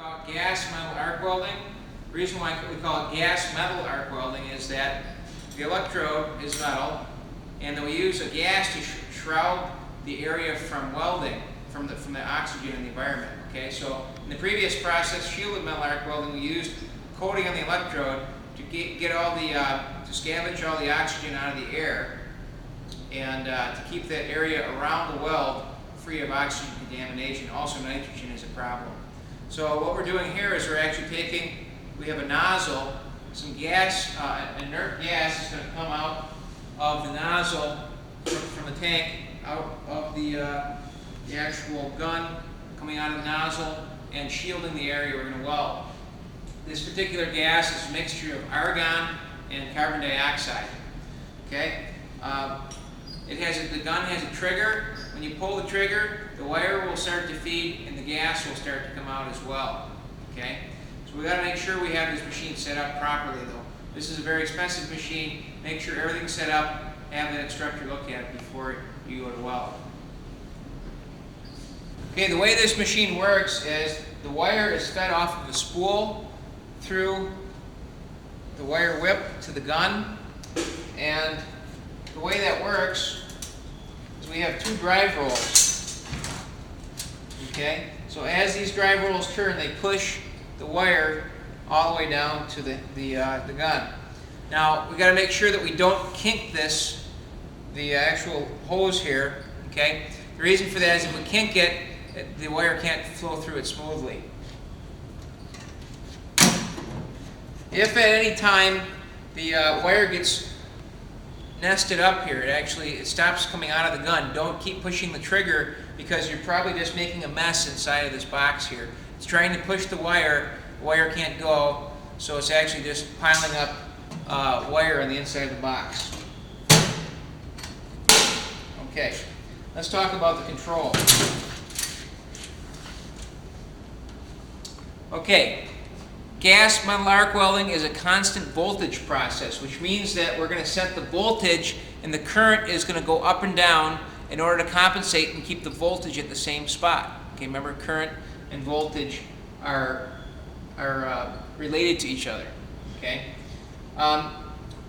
about gas metal arc welding. The reason why we call it gas metal arc welding is that the electrode is metal, and then we use a gas to shroud the area from welding, from the oxygen in the environment. Okay, so in the previous process, shielded metal arc welding, we used coating on the electrode to get all the to scavenge all the oxygen out of the air, and to keep that area around the weld free of oxygen contamination. Also, nitrogen is a problem. So what we're doing here is we're actually we have a nozzle, some gas, inert gas is going to come out of the nozzle from the tank, out of the actual gun, coming out of the nozzle and shielding the area we're going to weld. This particular gas is a mixture of argon and carbon dioxide. Okay, the gun has a trigger. When you pull the trigger, the wire will start to feed and the gas will start to come out as well. Okay, so we got to make sure we have this machine set up properly though. This is a very expensive machine. Make sure everything's set up. Have the instructor look at it before you go to weld. Okay, the way this machine works is the wire is fed off of the spool through the wire whip to the gun, and the way that works is we have two drive rolls. Okay, so as these drive rolls turn, they push the wire all the way down to the gun. Now we got to make sure that we don't kink the actual hose here. Okay, the reason for that is if we kink it, the wire can't flow through it smoothly. If at any time the wire gets nested up here, it stops coming out of the gun. Don't keep pushing the trigger because you're probably just making a mess inside of this box here. It's trying to push the wire can't go, so it's actually just piling up wire on the inside of the box. Okay, let's talk about the control. Okay, gas metal arc welding is a constant voltage process, which means that we're going to set the voltage and the current is going to go up and down in order to compensate and keep the voltage at the same spot. Okay, remember current and voltage are related to each other. Okay,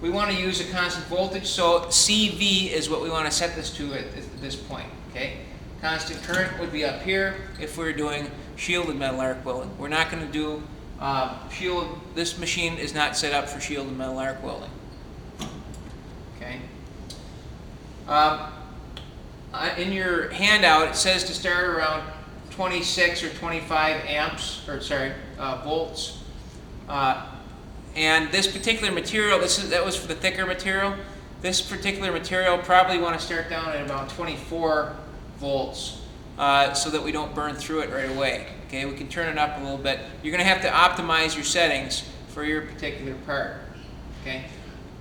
we want to use a constant voltage, so CV is what we want to set this to at this point. Okay, constant current would be up here if we're doing shielded metal arc welding. We're not going to do this machine is not set up for shielded metal arc welding. Okay. In your handout, it says to start around 26 or 25 amps, or sorry, volts. And this particular material, that was for the thicker material. This particular material probably want to start down at about 24 volts so that we don't burn through it right away. Okay, we can turn it up a little bit. You're going to have to optimize your settings for your particular part. Okay,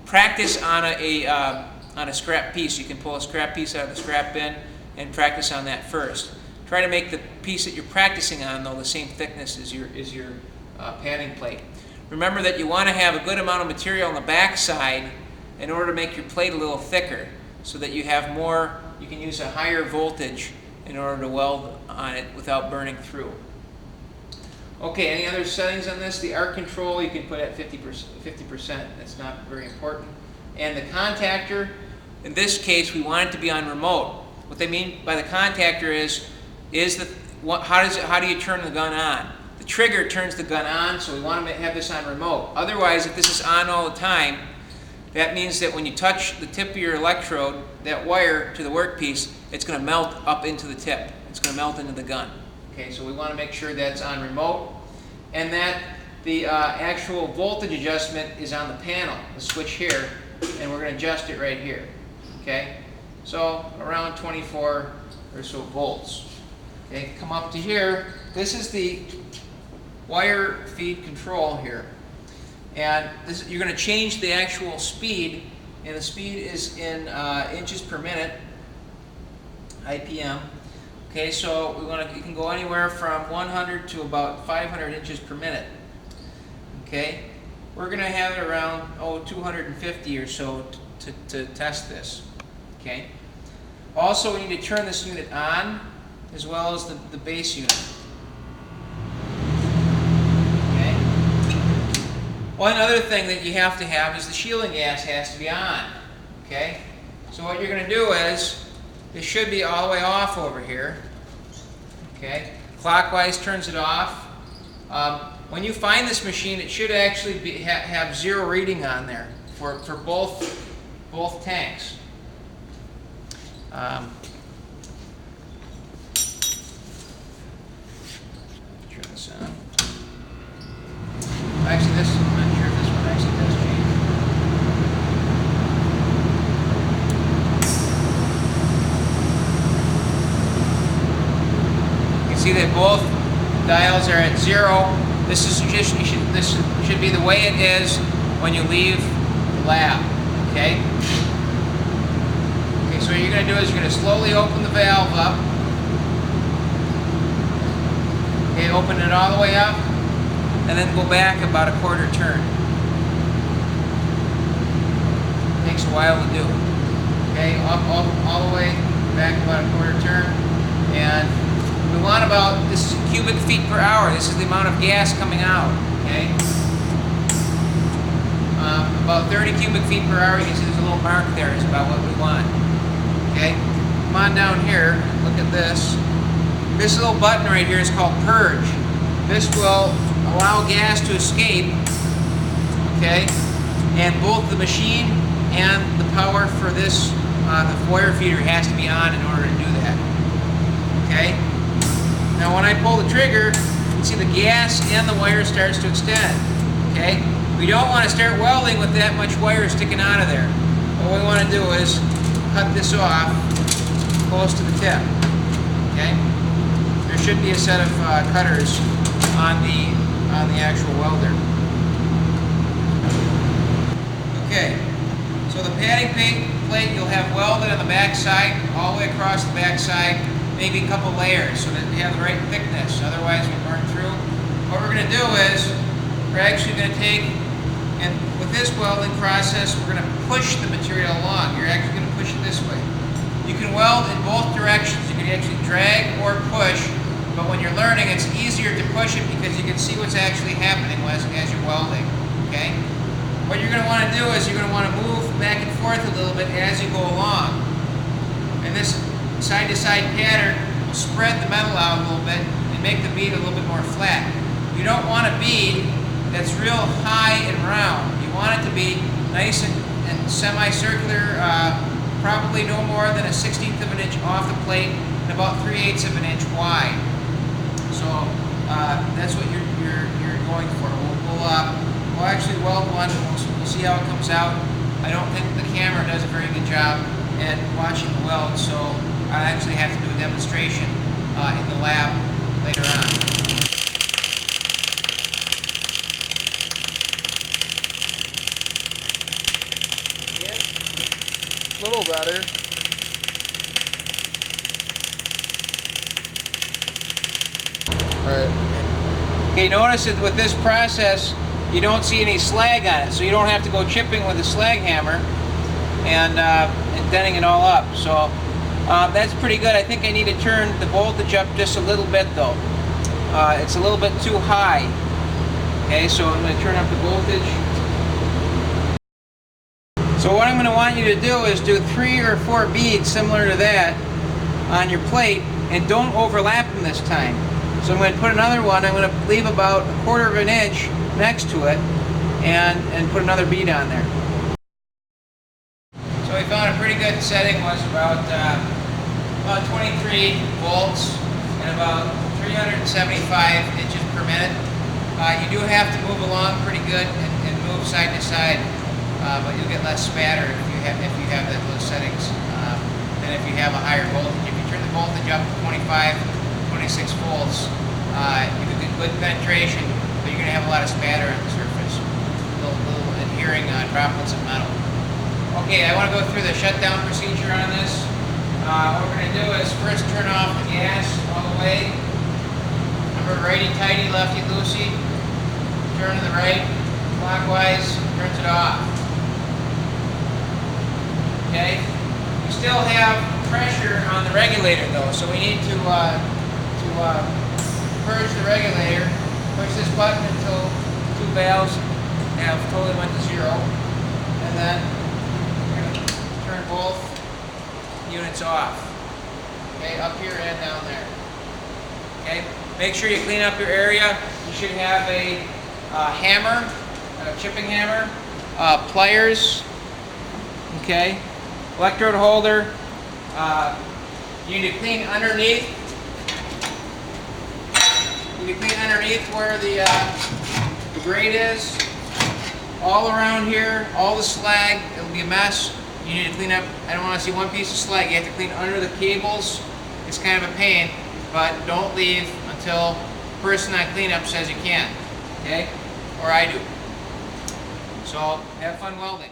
practice on a scrap piece. You can pull a scrap piece out of the scrap bin and practice on that first. Try to make the piece that you're practicing on, though, the same thickness as your padding plate. Remember that you want to have a good amount of material on the back side in order to make your plate a little thicker, so that you have more. You can use a higher voltage in order to weld on it without burning through. Okay, any other settings on this? The arc control you can put at 50%. That's not very important. And the contactor, in this case, we want it to be on remote. What they mean by the contactor is how do you turn the gun on? The trigger turns the gun on, so we want to have this on remote. Otherwise, if this is on all the time, that means that when you touch the tip of your electrode, that wire to the workpiece, it's going to melt up into the tip. It's going to melt into the gun. Okay, so we want to make sure that's on remote, and that the actual voltage adjustment is on the panel, the switch here, and we're going to adjust it right here. Okay, so around 24 or so volts. Okay, come up to here. This is the wire feed control here, and you're going to change the actual speed, and the speed is in inches per minute, IPM. Okay, so you can go anywhere from 100 to about 500 inches per minute. Okay, we're going to have it around 250 or so to test this. Okay. Also, we need to turn this unit on as well as the base unit. One other thing that you have to have is the shielding gas has to be on. Okay? So what you're going to do is, this should be all the way off over here. Okay? Clockwise turns it off. When you find this machine, it should actually have 0 reading on there for both tanks. Turn this on. Actually, I'm not sure if this one actually does change. You can see that both dials are at 0. This should be the way it is when you leave the lab. Okay. Okay. So what you're going to do is you're going to slowly open the valve up. Okay. Open it all the way up, and then go back about a 1/4 turn. Takes a while to do. Okay. Up all the way back about a 1/4 turn, and we want about, this is cubic feet per hour. This is the amount of gas coming out. Okay. About 30 cubic feet per hour. You can see there's a little mark there. Is about what we want. Okay. Come on down here. Look at this. This little button right here is called purge. This will allow gas to escape. Okay. And both the machine and the power for this, the foyer feeder, has to be on in order to do that. Okay. Now when I pull the trigger, you can see the gas and the wire starts to extend. Okay? We don't want to start welding with that much wire sticking out of there. What we want to do is cut this off close to the tip. Okay? There should be a set of cutters on the actual welder. Okay. So the padding plate you'll have welded on the back side, all the way across the back side. Maybe a couple layers so that they have the right thickness, otherwise we burn through. What we're going to do is, we're actually going to take, and with this welding process, we're going to push the material along. You're actually going to push it this way. You can weld in both directions. You can actually drag or push, but when you're learning, it's easier to push it because you can see what's actually happening as you're welding. Okay? What you're going to want to do is you're going to want to move back and forth a little bit as you go along. And this side-to-side pattern will spread the metal out a little bit and make the bead a little bit more flat. You don't want a bead that's real high and round. You want it to be nice and semicircular, probably no more than a 1/16 of an inch off the plate and about 3/8 of an inch wide. So that's what you're going for. We'll actually weld one. We'll see how it comes out. I don't think the camera does a very good job at watching the weld, so I actually have to do a demonstration in the lab later on. Yeah, a little better. Alright. Okay, notice that with this process, you don't see any slag on it, so you don't have to go chipping with a slag hammer and denting it all up. So that's pretty good. I think I need to turn the voltage up just a little bit though. It's a little bit too high. Okay, so I'm going to turn up the voltage. So what I'm going to want you to do is do 3 or 4 beads similar to that on your plate, and don't overlap them this time. So I'm going to put another one. I'm going to leave about 1/4 of an inch next to it and put another bead on there. So we found a pretty good setting, was about 23 volts and about 375 inches per minute. You do have to move along pretty good and move side to side, but you'll get less spatter if you have those settings than if you have a higher voltage. If you turn the voltage up to 25, 26 volts, you can get good penetration, but you're going to have a lot of spatter on the surface, little adhering droplets of metal. Okay, I want to go through the shutdown procedure on this. What we're going to do is first turn off the gas all the way. Remember, righty-tighty, lefty-loosey. Turn to the right, clockwise, turns it off. Okay? We still have pressure on the regulator though, so we need to purge the regulator. Push this button until 2 valves have totally went to 0. And then we're going to turn both units off. Okay, up here and down there. Okay, make sure you clean up your area. You should have a hammer, a chipping hammer, pliers, okay, electrode holder. You need to clean underneath. You need to clean underneath where the grate is. All around here, all the slag, it'll be a mess. You need to clean up. I don't want to see one piece of slag. You have to clean under the cables. It's kind of a pain, but don't leave until the person on cleanup says you can, okay? Or I do. So have fun welding.